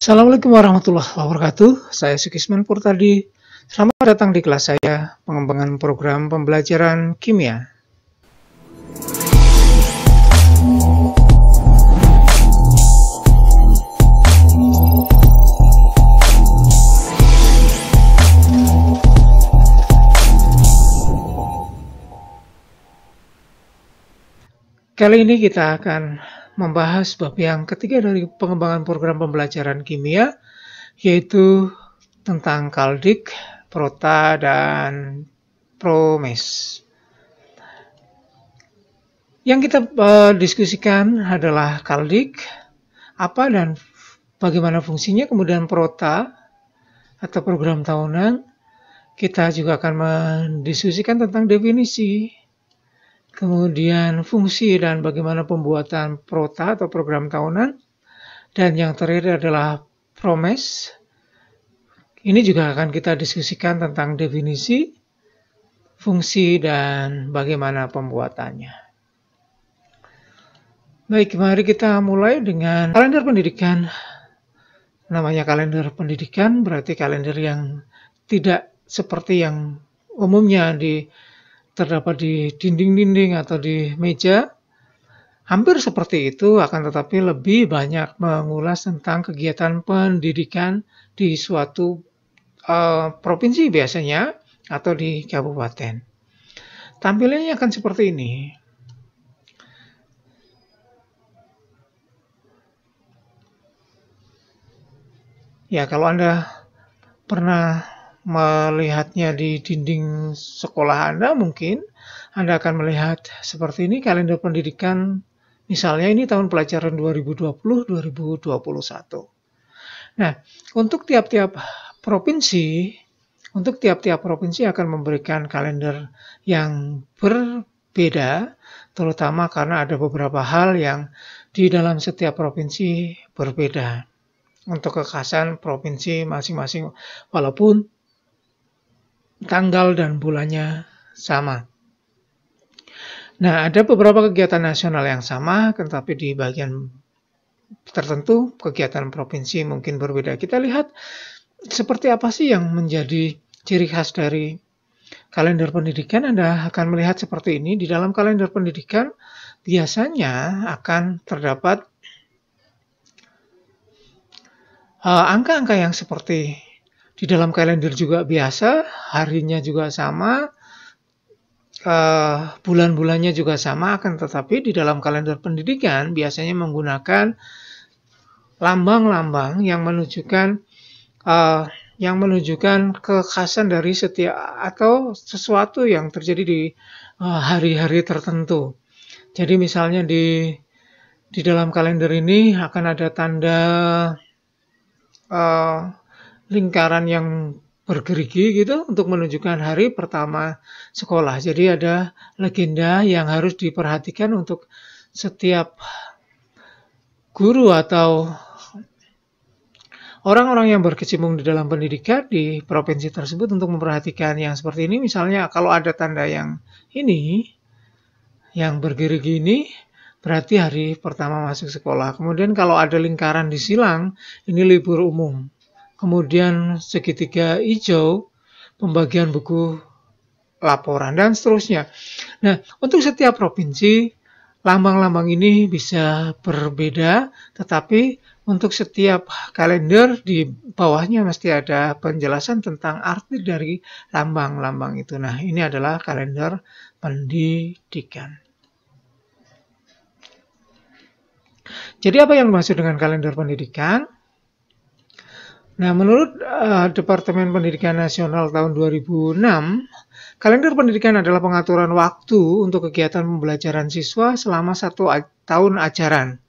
Assalamualaikum warahmatullahi wabarakatuh. Saya Sukisman Purtadi. Selamat datang di kelas saya, pengembangan program pembelajaran kimia. Kali ini kita akan membahas bab yang ketiga dari pengembangan program pembelajaran kimia, yaitu tentang kaldik, prota, dan promes. Yang kita diskusikan adalah kaldik, apa dan bagaimana fungsinya, kemudian prota atau program tahunan. Kita juga akan mendiskusikan tentang definisi, kemudian fungsi dan bagaimana pembuatan prota atau program tahunan. Dan yang terakhir adalah promes. Ini juga akan kita diskusikan tentang definisi, fungsi, dan bagaimana pembuatannya. Baik, mari kita mulai dengan kalender pendidikan. Namanya kalender pendidikan berarti kalender yang tidak seperti yang umumnya terdapat di dinding-dinding atau di meja. Hampir seperti itu, akan tetapi lebih banyak mengulas tentang kegiatan pendidikan di suatu provinsi biasanya atau di kabupaten. Tampilannya akan seperti ini. Ya, kalau Anda pernah melihatnya di dinding sekolah Anda, mungkin Anda akan melihat seperti ini kalender pendidikan. Misalnya ini tahun pelajaran 2020-2021. Nah, untuk tiap-tiap provinsi akan memberikan kalender yang berbeda, terutama karena ada beberapa hal yang di dalam setiap provinsi berbeda untuk kekhasan provinsi masing-masing, walaupun tanggal dan bulannya sama. Nah, ada beberapa kegiatan nasional yang sama, tetapi di bagian tertentu kegiatan provinsi mungkin berbeda. Kita lihat seperti apa sih yang menjadi ciri khas dari kalender pendidikan. Anda akan melihat seperti ini. Di dalam kalender pendidikan biasanya akan terdapat angka-angka yang seperti di dalam kalender juga biasa, harinya juga sama, bulan-bulannya juga sama, akan tetapi di dalam kalender pendidikan biasanya menggunakan lambang-lambang yang menunjukkan kekhasan dari setiap atau sesuatu yang terjadi di hari-hari tertentu. Jadi misalnya di dalam kalender ini akan ada tanda lingkaran yang bergerigi gitu untuk menunjukkan hari pertama sekolah. Jadi ada legenda yang harus diperhatikan untuk setiap guru atau orang-orang yang berkecimpung di dalam pendidikan di provinsi tersebut untuk memperhatikan yang seperti ini. Misalnya kalau ada tanda yang ini, yang bergerigi ini, berarti hari pertama masuk sekolah. Kemudian kalau ada lingkaran disilang, ini libur umum. Kemudian segitiga hijau, pembagian buku laporan, dan seterusnya. Nah, untuk setiap provinsi, lambang-lambang ini bisa berbeda, tetapi untuk setiap kalender di bawahnya mesti ada penjelasan tentang arti dari lambang-lambang itu. Nah, ini adalah kalender pendidikan. Jadi apa yang dimaksud dengan kalender pendidikan? Nah, menurut Departemen Pendidikan Nasional tahun 2006, kalender pendidikan adalah pengaturan waktu untuk kegiatan pembelajaran siswa selama 1 tahun ajaran,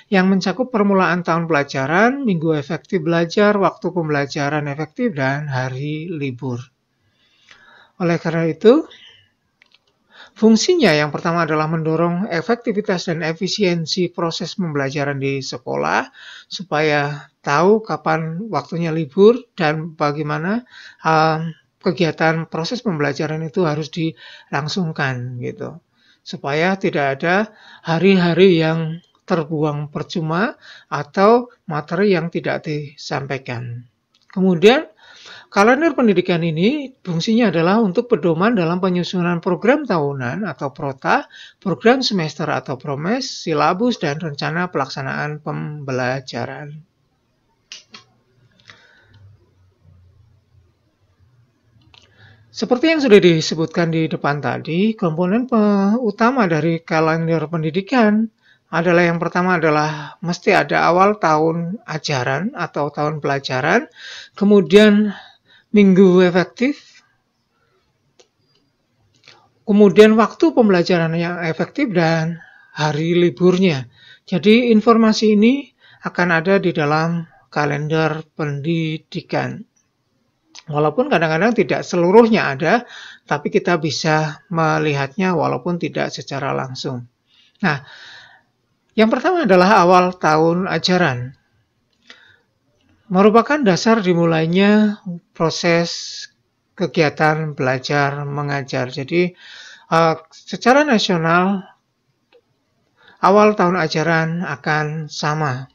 yang mencakup permulaan tahun pelajaran, minggu efektif belajar, waktu pembelajaran efektif, dan hari libur. Oleh karena itu, fungsinya yang pertama adalah mendorong efektivitas dan efisiensi proses pembelajaran di sekolah supaya tahu kapan waktunya libur dan bagaimana kegiatan proses pembelajaran itu harus dilangsungkan gitu. Supaya tidak ada hari-hari yang terbuang percuma atau materi yang tidak disampaikan. Kemudian, kalender pendidikan ini fungsinya adalah untuk pedoman dalam penyusunan program tahunan atau prota, program semester atau promes, silabus, dan rencana pelaksanaan pembelajaran. Seperti yang sudah disebutkan di depan tadi, komponen utama dari kalender pendidikan adalah yang pertama adalah mesti ada awal tahun ajaran atau tahun pelajaran, kemudian minggu efektif, kemudian waktu pembelajaran yang efektif, dan hari liburnya. Jadi informasi ini akan ada di dalam kalender pendidikan. Walaupun kadang-kadang tidak seluruhnya ada, tapi kita bisa melihatnya walaupun tidak secara langsung. Nah, yang pertama adalah awal tahun ajaran. Merupakan dasar dimulainya proses kegiatan belajar mengajar. Jadi, secara nasional, awal tahun ajaran akan sama.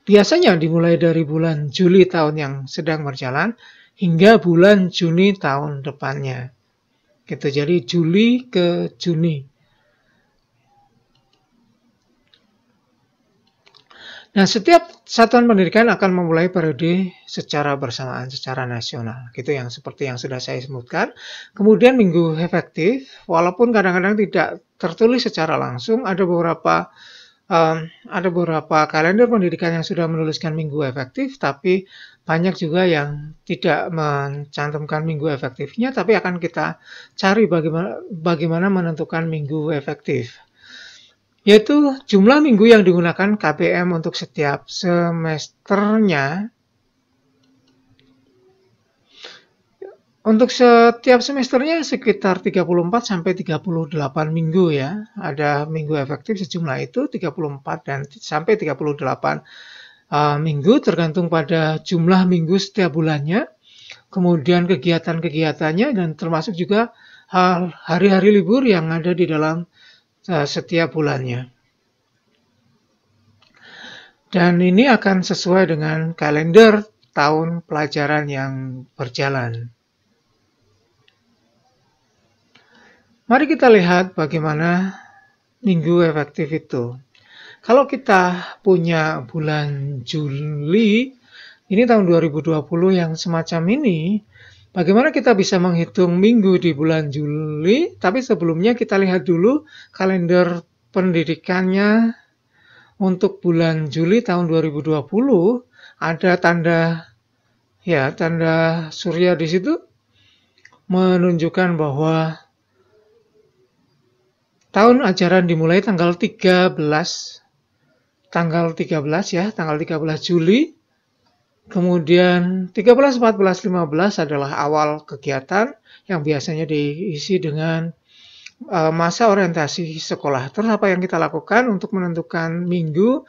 Biasanya dimulai dari bulan Juli tahun yang sedang berjalan hingga bulan Juni tahun depannya. Gitu, jadi Juli ke Juni. Nah, setiap satuan pendidikan akan memulai periode secara bersamaan, secara nasional. Gitu, yang seperti yang sudah saya sebutkan. Kemudian minggu efektif, walaupun kadang-kadang tidak tertulis secara langsung, ada beberapa kalender pendidikan yang sudah menuliskan minggu efektif, tapi banyak juga yang tidak mencantumkan minggu efektifnya, tapi akan kita cari bagaimana menentukan minggu efektif. Yaitu jumlah minggu yang digunakan KBM untuk setiap semesternya. Untuk setiap semesternya sekitar 34 sampai 38 minggu ya. Ada minggu efektif sejumlah itu 34 dan sampai 38 minggu tergantung pada jumlah minggu setiap bulannya. Kemudian kegiatan-kegiatannya dan termasuk juga hari-hari libur yang ada di dalam setiap bulannya. Dan ini akan sesuai dengan kalender tahun pelajaran yang berjalan. Mari kita lihat bagaimana minggu efektif itu. Kalau kita punya bulan Juli, ini tahun 2020 yang semacam ini, bagaimana kita bisa menghitung minggu di bulan Juli, tapi sebelumnya kita lihat dulu kalender pendidikannya untuk bulan Juli tahun 2020, ada tanda surya di situ, menunjukkan bahwa tahun ajaran dimulai tanggal 13 Juli. Kemudian 13, 14, 15 adalah awal kegiatan yang biasanya diisi dengan masa orientasi sekolah. Terus apa yang kita lakukan untuk menentukan minggu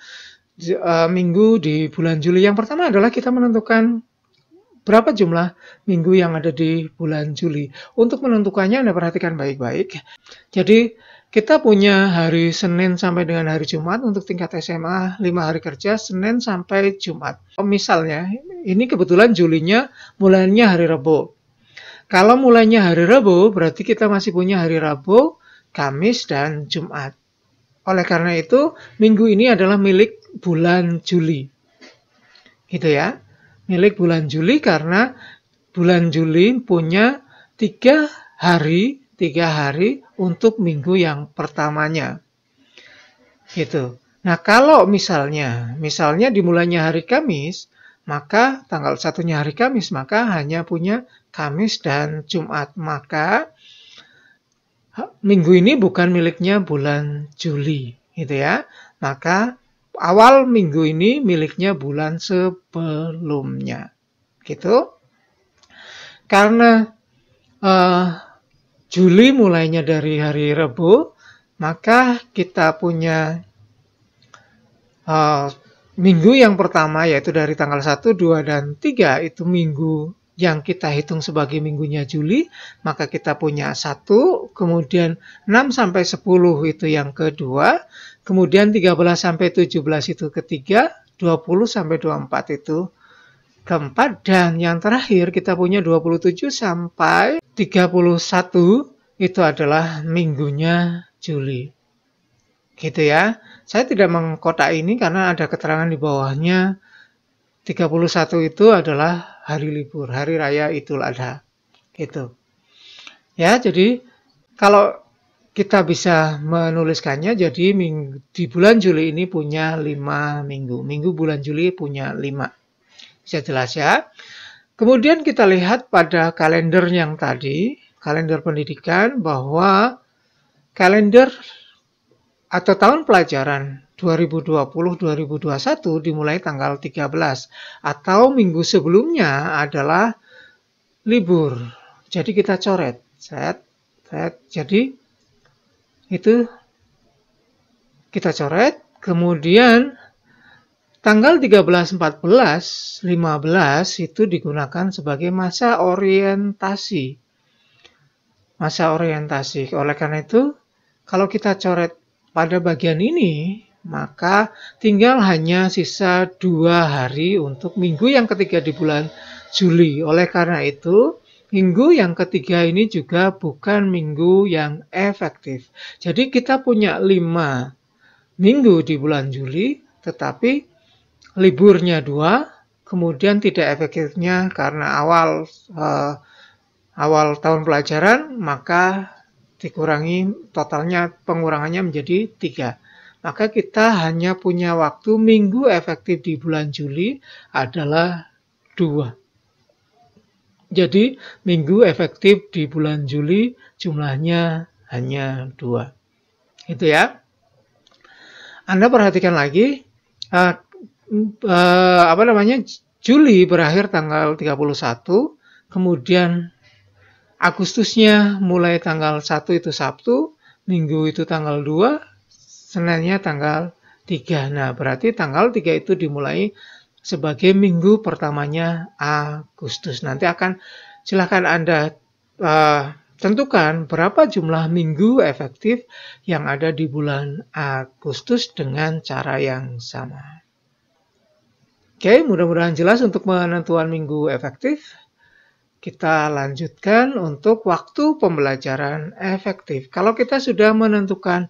di bulan Juli? Yang pertama adalah kita menentukan berapa jumlah minggu yang ada di bulan Juli. Untuk menentukannya Anda perhatikan baik-baik. Jadi kita punya hari Senin sampai dengan hari Jumat untuk tingkat SMA, 5 hari kerja, Senin sampai Jumat. Misalnya, ini kebetulan Julinya mulainya hari Rabu. Kalau mulainya hari Rabu, berarti kita masih punya hari Rabu, Kamis, dan Jumat. Oleh karena itu, minggu ini adalah milik bulan Juli. Gitu ya. Milik bulan Juli karena bulan Juli punya 3 hari untuk minggu yang pertamanya. Gitu. Nah, kalau misalnya dimulainya hari Kamis, maka tanggal 1-nya hari Kamis, maka hanya punya Kamis dan Jumat. Maka minggu ini bukan miliknya bulan Juli, gitu ya. Maka awal minggu ini miliknya bulan sebelumnya. Gitu. Karena Juli mulainya dari hari Rabu, maka kita punya minggu yang pertama yaitu dari tanggal 1, 2, dan 3 itu minggu yang kita hitung sebagai minggunya Juli, maka kita punya 1, kemudian 6 sampai 10 itu yang kedua, kemudian 13 sampai 17 itu ketiga, 20 sampai 24 itu keempat, dan yang terakhir kita punya 27 sampai 31 itu adalah minggunya Juli. Gitu ya. Saya tidak mengkotak ini karena ada keterangan di bawahnya 31 itu adalah hari libur, hari raya Idul Adha. Gitu. Ya, jadi kalau kita bisa menuliskannya, jadi di bulan Juli ini punya 5 minggu. Minggu bulan Juli punya 5. Bisa jelas ya. Kemudian kita lihat pada kalender yang tadi, kalender pendidikan, bahwa kalender atau tahun pelajaran 2020-2021 dimulai tanggal 13 atau minggu sebelumnya adalah libur. Jadi kita coret. Jadi itu kita coret. Kemudian tanggal 13, 14, 15 itu digunakan sebagai masa orientasi. Masa orientasi. Oleh karena itu, kalau kita coret pada bagian ini, maka tinggal hanya sisa 2 hari untuk minggu yang ketiga di bulan Juli. Oleh karena itu, minggu yang ketiga ini juga bukan minggu yang efektif. Jadi kita punya 5 minggu di bulan Juli, tetapi liburnya 2, kemudian tidak efektifnya karena awal tahun pelajaran, maka dikurangi totalnya, pengurangannya menjadi 3. Maka kita hanya punya waktu minggu efektif di bulan Juli adalah 2. Jadi minggu efektif di bulan Juli jumlahnya hanya 2. Itu ya. Anda perhatikan lagi, Juli berakhir tanggal 31, kemudian Agustusnya mulai tanggal 1 itu Sabtu, Minggu itu tanggal 2, Seninnya tanggal 3. Nah, berarti tanggal 3 itu dimulai sebagai minggu pertamanya Agustus. Nanti silakan Anda tentukan berapa jumlah minggu efektif yang ada di bulan Agustus dengan cara yang sama. Oke, mudah-mudahan jelas untuk penentuan minggu efektif. Kita lanjutkan untuk waktu pembelajaran efektif. Kalau kita sudah menentukan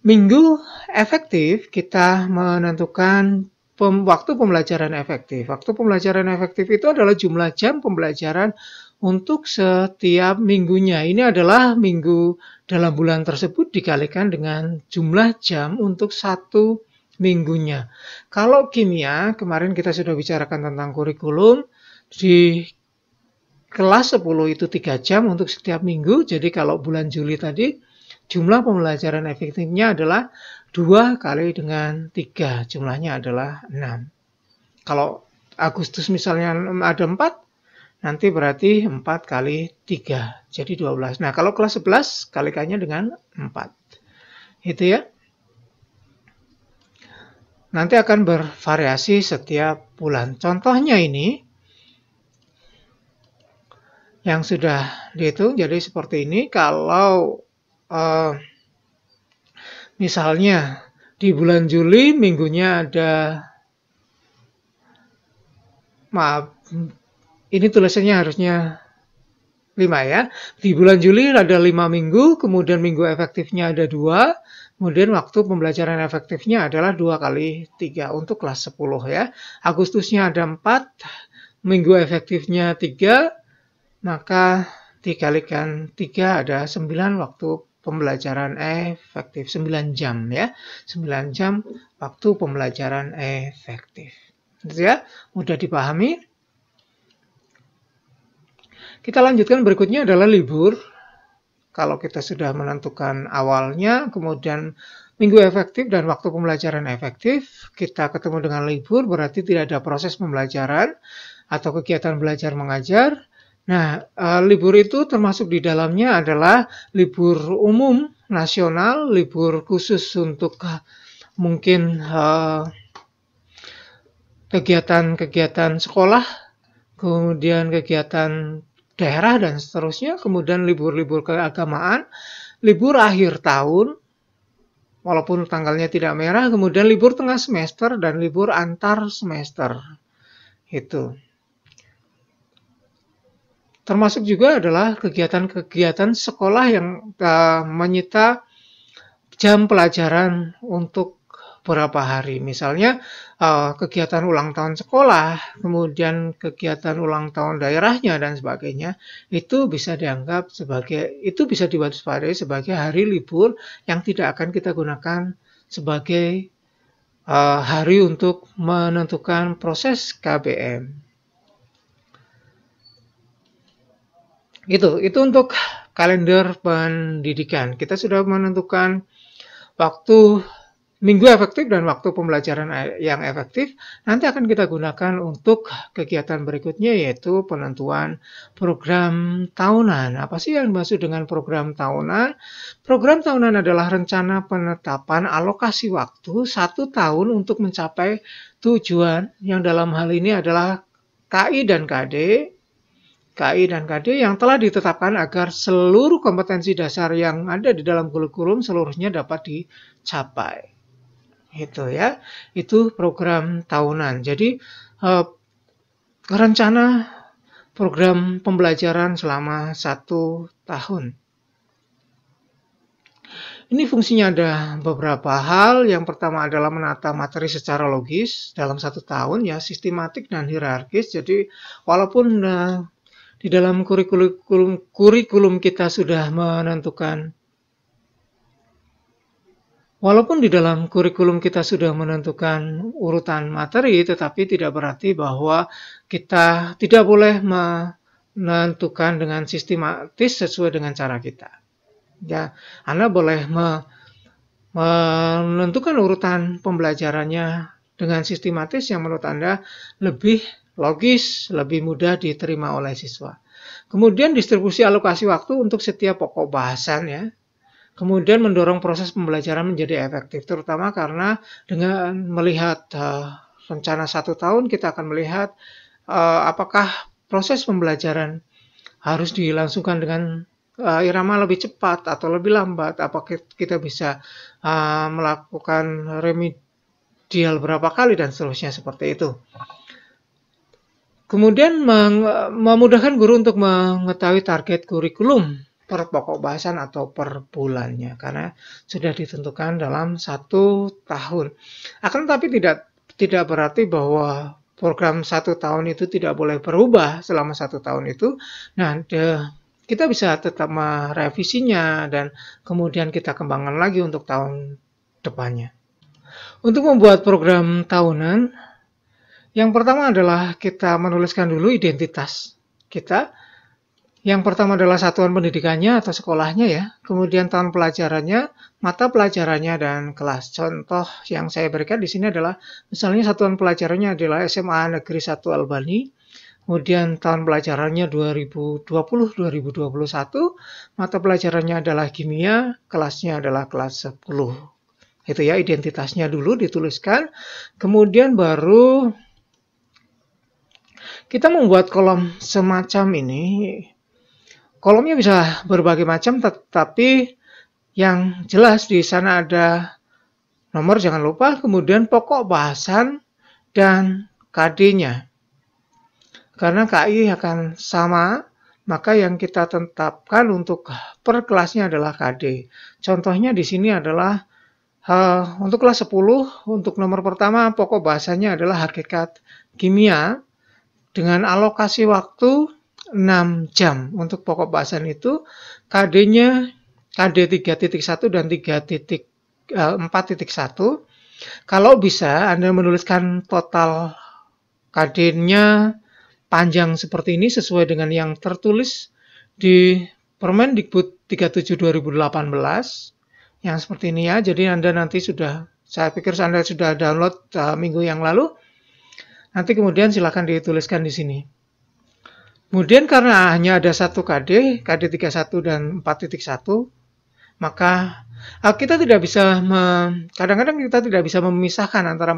minggu efektif, kita menentukan waktu pembelajaran efektif. Waktu pembelajaran efektif itu adalah jumlah jam pembelajaran untuk setiap minggunya. Ini adalah minggu dalam bulan tersebut dikalikan dengan jumlah jam untuk satu minggunya. Kalau kimia, kemarin kita sudah bicarakan tentang kurikulum, di kelas 10 itu 3 jam untuk setiap minggu. Jadi kalau bulan Juli tadi, jumlah pembelajaran efektifnya adalah 2 kali dengan 3. Jumlahnya adalah 6. Kalau Agustus misalnya ada 4, nanti berarti 4 kali 3. Jadi 12. Nah, kalau kelas 11, kalikannya dengan 4. Itu ya. Nanti akan bervariasi setiap bulan. Contohnya ini, yang sudah dihitung jadi seperti ini. Kalau misalnya di bulan Juli minggunya ada, maaf, ini tulisannya harusnya 5 ya. Di bulan Juli ada 5 minggu, kemudian minggu efektifnya ada 2, kemudian waktu pembelajaran efektifnya adalah 2 kali 3 untuk kelas 10 ya. Agustusnya ada 4, minggu efektifnya 3, maka dikalikan 3 ada 9 waktu pembelajaran efektif. 9 jam ya. 9 jam waktu pembelajaran efektif. Gitu ya, mudah dipahami. Kita lanjutkan, berikutnya adalah libur. Kalau kita sudah menentukan awalnya, kemudian minggu efektif dan waktu pembelajaran efektif, kita ketemu dengan libur, berarti tidak ada proses pembelajaran atau kegiatan belajar mengajar. Nah, libur itu termasuk di dalamnya adalah libur umum nasional, libur khusus untuk mungkin kegiatan-kegiatan sekolah, kemudian kegiatan daerah dan seterusnya, kemudian libur-libur keagamaan, libur akhir tahun, walaupun tanggalnya tidak merah, kemudian libur tengah semester dan libur antar semester. Itu. Termasuk juga adalah kegiatan-kegiatan sekolah yang menyita jam pelajaran untuk beberapa hari. Misalnya kegiatan ulang tahun sekolah, kemudian kegiatan ulang tahun daerahnya dan sebagainya, itu bisa dianggap sebagai, itu bisa diwaspadai sebagai hari libur yang tidak akan kita gunakan sebagai hari untuk menentukan proses KBM. Itu untuk kalender pendidikan. Kita sudah menentukan waktu minggu efektif dan waktu pembelajaran yang efektif. Nanti akan kita gunakan untuk kegiatan berikutnya, yaitu penentuan program tahunan. Apa sih yang dimaksud dengan program tahunan? Program tahunan adalah rencana penetapan alokasi waktu 1 tahun untuk mencapai tujuan, yang dalam hal ini adalah KI dan KD yang telah ditetapkan agar seluruh kompetensi dasar yang ada di dalam kurikulum seluruhnya dapat dicapai. Itu ya, itu program tahunan. Jadi rencana program pembelajaran selama 1 tahun. Ini fungsinya ada beberapa hal. Yang pertama adalah menata materi secara logis dalam 1 tahun, ya, sistematik dan hierarkis. Jadi walaupun di dalam kurikulum kita sudah menentukan, urutan materi, tetapi tidak berarti bahwa kita tidak boleh menentukan dengan sistematis sesuai dengan cara kita. Ya, Anda boleh menentukan urutan pembelajarannya dengan sistematis yang menurut Anda lebih logis, lebih mudah diterima oleh siswa. Kemudian distribusi alokasi waktu untuk setiap pokok bahasan, ya. Kemudian mendorong proses pembelajaran menjadi efektif, terutama karena dengan melihat rencana 1 tahun, kita akan melihat apakah proses pembelajaran harus dilangsungkan dengan irama lebih cepat atau lebih lambat, apakah kita bisa melakukan remedial berapa kali dan seterusnya, seperti itu. Kemudian memudahkan guru untuk mengetahui target kurikulum per pokok bahasan atau per bulannya, karena sudah ditentukan dalam 1 tahun. Akan tetapi tidak berarti bahwa program 1 tahun itu tidak boleh berubah selama 1 tahun itu. Nah, kita bisa tetap merevisinya dan kemudian kita kembangkan lagi untuk tahun depannya. Untuk membuat program tahunan, yang pertama adalah kita menuliskan dulu identitas kita. Yang pertama adalah satuan pendidikannya atau sekolahnya, ya. Kemudian tahun pelajarannya, mata pelajarannya, dan kelas. Contoh yang saya berikan di sini adalah, misalnya satuan pelajarannya adalah SMA Negeri 1 Albani. Kemudian tahun pelajarannya 2020-2021. Mata pelajarannya adalah kimia, kelasnya adalah kelas 10. Itu ya, identitasnya dulu dituliskan. Kemudian baru kita membuat kolom semacam ini. Kolomnya bisa berbagai macam, tetapi yang jelas di sana ada nomor, jangan lupa, kemudian pokok bahasan dan KD-nya. Karena KI akan sama, maka yang kita tetapkan untuk per kelasnya adalah KD. Contohnya di sini adalah untuk kelas 10, untuk nomor pertama pokok bahasanya adalah hakikat kimia, dengan alokasi waktu 6 jam untuk pokok bahasan itu. KD-nya KD 3.1 dan 4.1. Kalau bisa Anda menuliskan total KD-nya panjang seperti ini sesuai dengan yang tertulis di Permendikbud 37 2018 yang seperti ini, ya. Jadi Anda nanti saya pikir Anda sudah download minggu yang lalu. Nanti kemudian silakan dituliskan di sini. Kemudian karena hanya ada satu KD 31 dan 4.1, maka kita tidak bisa, kadang-kadang kita tidak bisa memisahkan antara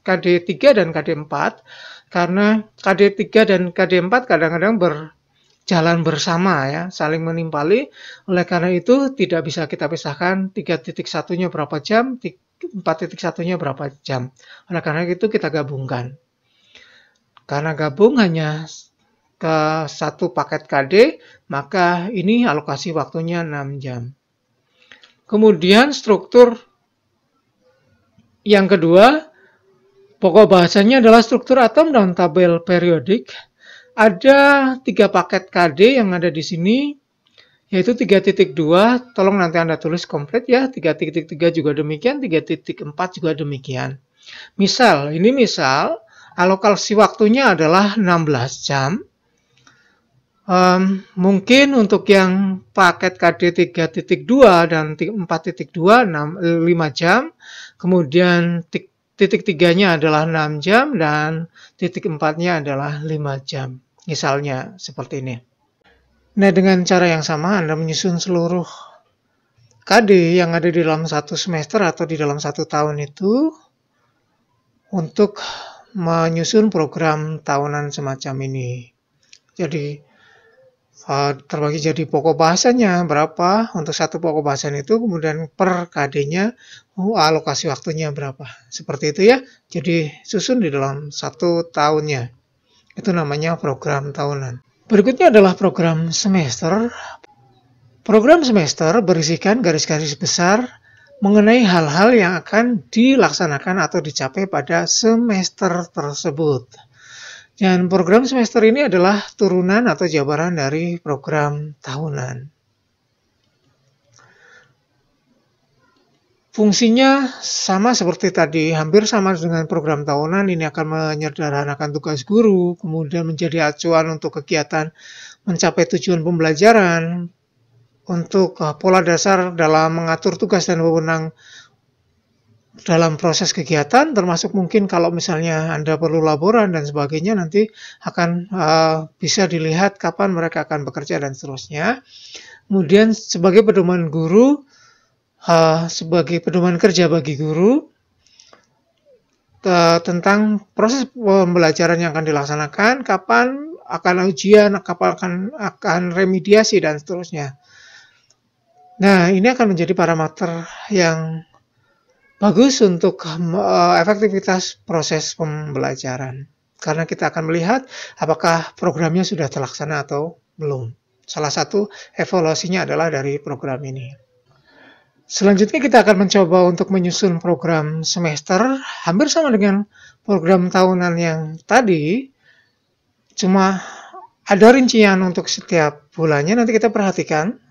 KD 3 dan KD 4. karena KD3 dan KD4 kadang-kadang berjalan bersama ya, saling menimpali. Oleh karena itu tidak bisa kita pisahkan 3.1-nya berapa jam, 4.1-nya berapa jam. Oleh karena itu kita gabungkan. Karena gabung hanya ke satu paket KD, maka ini alokasi waktunya 6 jam. Kemudian struktur yang kedua, pokok bahasanya adalah struktur atom dan tabel periodik. Ada 3 paket KD yang ada di sini, yaitu 3.2, tolong nanti Anda tulis komplit ya, 3.3 juga demikian, 3.4 juga demikian. Misal, alokasi waktunya adalah 16 jam. Mungkin untuk yang paket KD 3.2 dan 4.2 5 jam, kemudian titik 3-nya adalah 6 jam dan titik 4-nya adalah 5 jam. Misalnya seperti ini. Nah, dengan cara yang sama Anda menyusun seluruh KD yang ada di dalam satu semester atau di dalam satu tahun itu untuk menyusun program tahunan semacam ini. Jadi terbagi jadi pokok bahasanya berapa untuk satu pokok bahasan itu, kemudian per KD-nya alokasi waktunya berapa. Seperti itu ya. Jadi susun di dalam satu tahunnya. Itu namanya program tahunan. Berikutnya adalah program semester. Program semester berisikan garis-garis besar mengenai hal-hal yang akan dilaksanakan atau dicapai pada semester tersebut. Dan program semester ini adalah turunan atau jabaran dari program tahunan. Fungsinya sama seperti tadi, hampir sama dengan program tahunan. Ini akan menyederhanakan tugas guru, kemudian menjadi acuan untuk kegiatan mencapai tujuan pembelajaran, untuk pola dasar dalam mengatur tugas dan wewenang dalam proses kegiatan, termasuk mungkin kalau misalnya Anda perlu laporan dan sebagainya, nanti akan bisa dilihat kapan mereka akan bekerja dan seterusnya. Kemudian sebagai pedoman guru, sebagai pedoman kerja bagi guru, tentang proses pembelajaran yang akan dilaksanakan, kapan akan ujian, kapan akan remediasi dan seterusnya. Nah, ini akan menjadi parameter yang bagus untuk efektivitas proses pembelajaran. Karena kita akan melihat apakah programnya sudah terlaksana atau belum. Salah satu evaluasinya adalah dari program ini. Selanjutnya kita akan mencoba untuk menyusun program semester. Hampir sama dengan program tahunan yang tadi. Cuma ada rincian untuk setiap bulannya. Nanti kita perhatikan.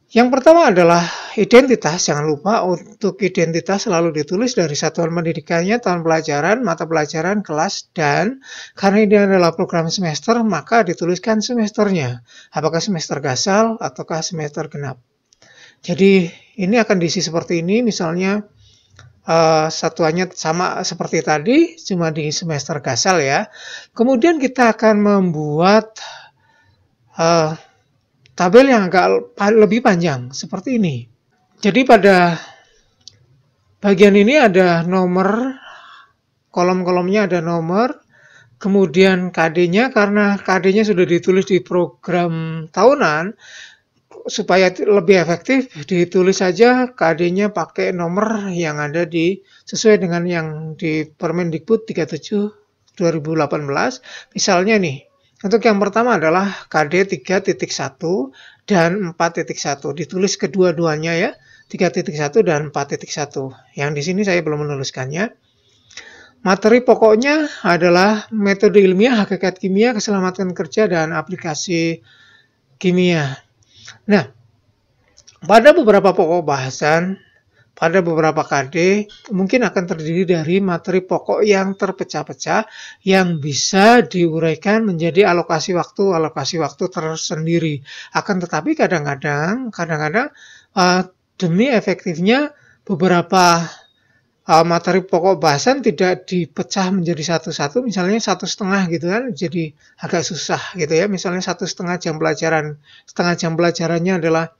Yang pertama adalah identitas. Jangan lupa untuk identitas selalu ditulis dari satuan pendidikannya, tahun pelajaran, mata pelajaran, kelas, dan karena ini adalah program semester, maka dituliskan semesternya. Apakah semester gasal ataukah semester genap. Jadi ini akan diisi seperti ini, misalnya satuannya sama seperti tadi, cuma di semester gasal ya. Kemudian kita akan membuat tabel yang agak lebih panjang, seperti ini. Jadi pada bagian ini ada nomor, kolom-kolomnya ada nomor, kemudian KD-nya, karena KD-nya sudah ditulis di program tahunan, supaya lebih efektif, ditulis saja KD-nya pakai nomor yang ada sesuai dengan yang di Permendikbud 37 2018. Misalnya nih, untuk yang pertama adalah KD 3.1 dan 4.1. Ditulis kedua-duanya ya, 3.1 dan 4.1. Yang di sini saya belum menuliskannya. Materi pokoknya adalah metode ilmiah, hakikat kimia, keselamatan kerja, dan aplikasi kimia. Nah, pada beberapa pokok bahasan, pada beberapa KD, mungkin akan terdiri dari materi pokok yang terpecah-pecah yang bisa diuraikan menjadi alokasi waktu tersendiri. Akan tetapi kadang-kadang demi efektifnya beberapa materi pokok bahasan tidak dipecah menjadi satu-satu, misalnya 1,5 gitu kan, jadi agak susah gitu ya. Misalnya 1,5 jam pelajaran, setengah jam pelajarannya adalah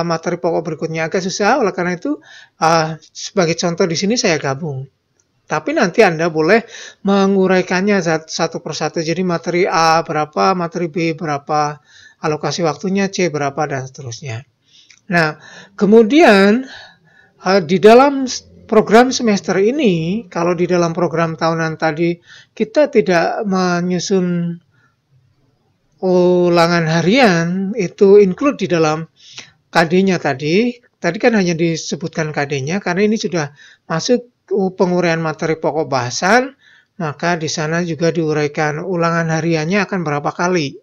materi pokok berikutnya, agak susah. Oleh karena itu sebagai contoh di sini saya gabung Tapi nanti Anda boleh menguraikannya satu persatu. Jadi materi A berapa, materi B berapa, alokasi waktunya C berapa, dan seterusnya. Nah, kemudian di dalam program semester ini, kalau di dalam program tahunan tadi kita tidak menyusun ulangan harian, itu include di dalam KD-nya tadi. Tadi kan hanya disebutkan KD-nya, karena ini sudah masuk penguraian materi pokok bahasan, maka di sana juga diuraikan ulangan hariannya akan berapa kali.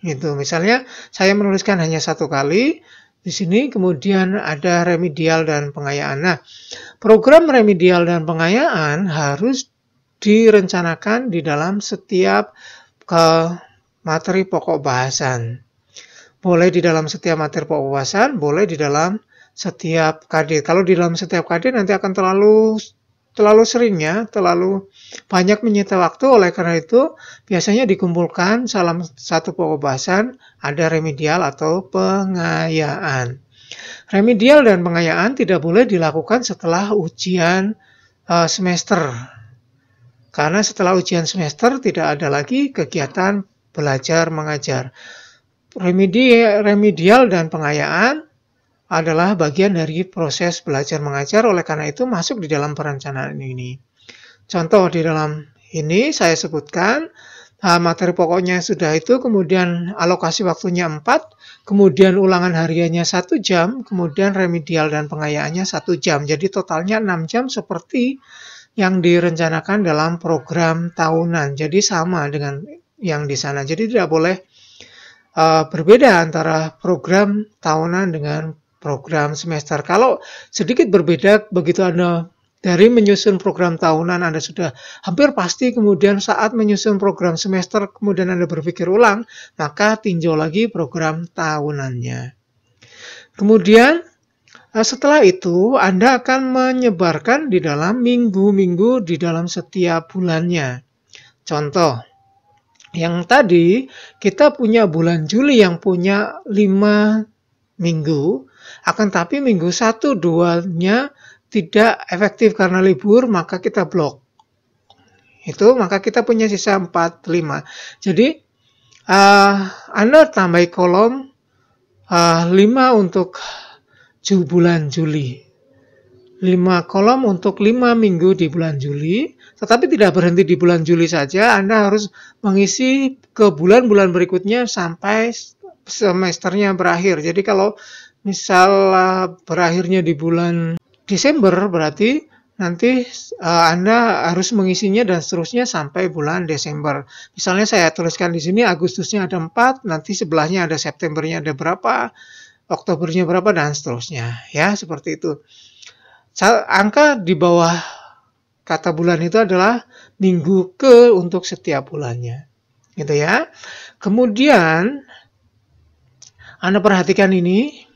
Gitu. Misalnya saya menuliskan hanya 1 kali di sini, kemudian ada remedial dan pengayaan. Nah, program remedial dan pengayaan harus direncanakan di dalam setiap materi pokok bahasan. Boleh di dalam setiap materi pokok bahasan, boleh di dalam setiap KD. Kalau di dalam setiap KD nanti akan terlalu sering ya, terlalu banyak menyita waktu. Oleh karena itu biasanya dikumpulkan dalam satu pokok bahasan, ada remedial atau pengayaan. Remedial dan pengayaan tidak boleh dilakukan setelah ujian semester. Karena setelah ujian semester tidak ada lagi kegiatan belajar mengajar. Remedial dan pengayaan adalah bagian dari proses belajar mengajar, oleh karena itu masuk di dalam perencanaan ini. Contoh di dalam ini saya sebutkan materi pokoknya sudah itu, kemudian alokasi waktunya 4, kemudian ulangan hariannya 1 jam, kemudian remedial dan pengayaannya 1 jam. Jadi totalnya 6 jam seperti yang direncanakan dalam program tahunan. Jadi sama dengan yang di sana. Jadi tidak boleh berbeda antara program tahunan dengan program semester. Kalau sedikit berbeda, begitu Anda dari menyusun program tahunan, Anda sudah hampir pasti kemudian saat menyusun program semester, kemudian Anda berpikir ulang, maka tinjau lagi program tahunannya. Kemudian setelah itu, Anda akan menyebarkan di dalam minggu-minggu di dalam setiap bulannya. Contoh, yang tadi kita punya bulan Juli yang punya 5 minggu, akan tapi minggu 1-2-nya tidak efektif karena libur, maka kita blok. Itu maka kita punya sisa 4-5. Jadi Anda tambah kolom 5 untuk bulan Juli. 5 kolom untuk 5 minggu di bulan Juli, tetapi tidak berhenti di bulan Juli saja. Anda harus mengisi ke bulan-bulan berikutnya sampai semesternya berakhir. Jadi kalau misal berakhirnya di bulan Desember, berarti nanti Anda harus mengisinya dan seterusnya sampai bulan Desember. Misalnya saya tuliskan di sini Agustusnya ada 4, nanti sebelahnya ada Septembernya ada berapa, Oktobernya berapa, dan seterusnya. Ya, seperti itu. Angka di bawah kata bulan itu adalah minggu ke untuk setiap bulannya. Gitu ya. Kemudian Anda perhatikan ini.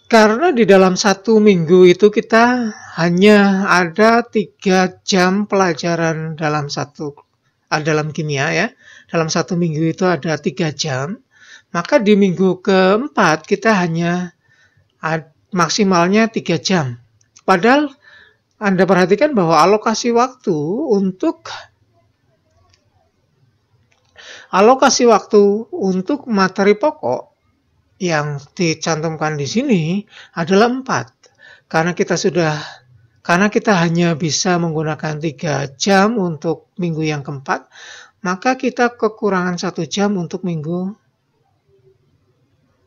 Karena di dalam 1 minggu itu kita hanya ada 3 jam pelajaran dalam kimia ya. Dalam 1 minggu itu ada 3 jam. Maka di minggu keempat kita hanya maksimalnya 3 jam. Padahal Anda perhatikan bahwa alokasi waktu untuk materi pokok yang dicantumkan di sini adalah 4. Karena kita hanya bisa menggunakan 3 jam untuk minggu yang keempat, maka kita kekurangan 1 jam untuk minggu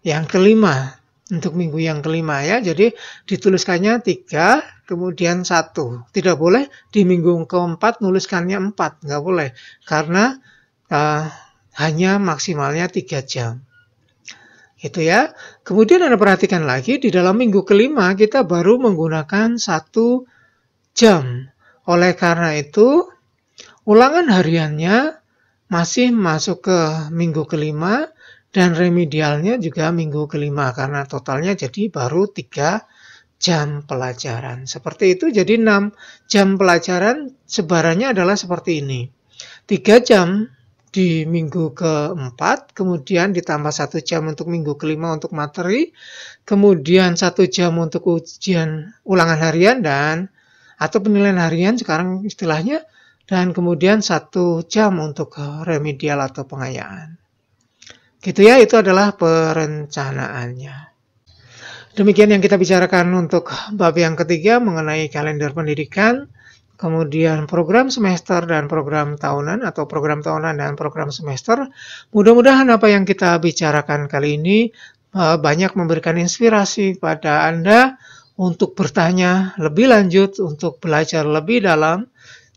yang kelima. Untuk minggu yang kelima ya. Jadi dituliskannya 3, kemudian 1. Tidak boleh di minggu keempat nuliskannya 4. Nggak boleh. Karena hanya maksimalnya 3 jam. Itu ya. Kemudian Anda perhatikan lagi, di dalam minggu kelima kita baru menggunakan 1 jam. Oleh karena itu, ulangan hariannya masih masuk ke minggu kelima, dan remedialnya juga minggu kelima, karena totalnya jadi baru 3 jam pelajaran. Seperti itu, jadi 6 jam pelajaran sebarannya adalah seperti ini. 3 jam di minggu keempat, kemudian ditambah 1 jam untuk minggu kelima untuk materi, kemudian 1 jam untuk ujian ulangan harian atau penilaian harian sekarang istilahnya, dan kemudian 1 jam untuk remedial atau pengayaan. Gitu ya, itu adalah perencanaannya. Demikian yang kita bicarakan untuk bab yang ketiga mengenai kalender pendidikan, kemudian program semester dan program tahunan atau program tahunan dan program semester. Mudah-mudahan apa yang kita bicarakan kali ini banyak memberikan inspirasi pada Anda untuk bertanya lebih lanjut, untuk belajar lebih dalam.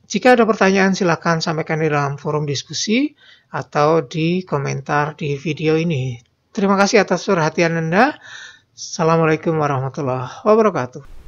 Jika ada pertanyaan silakan sampaikan di dalam forum diskusi atau di komentar di video ini. Terima kasih atas perhatian Anda. Assalamualaikum warahmatullahi wabarakatuh.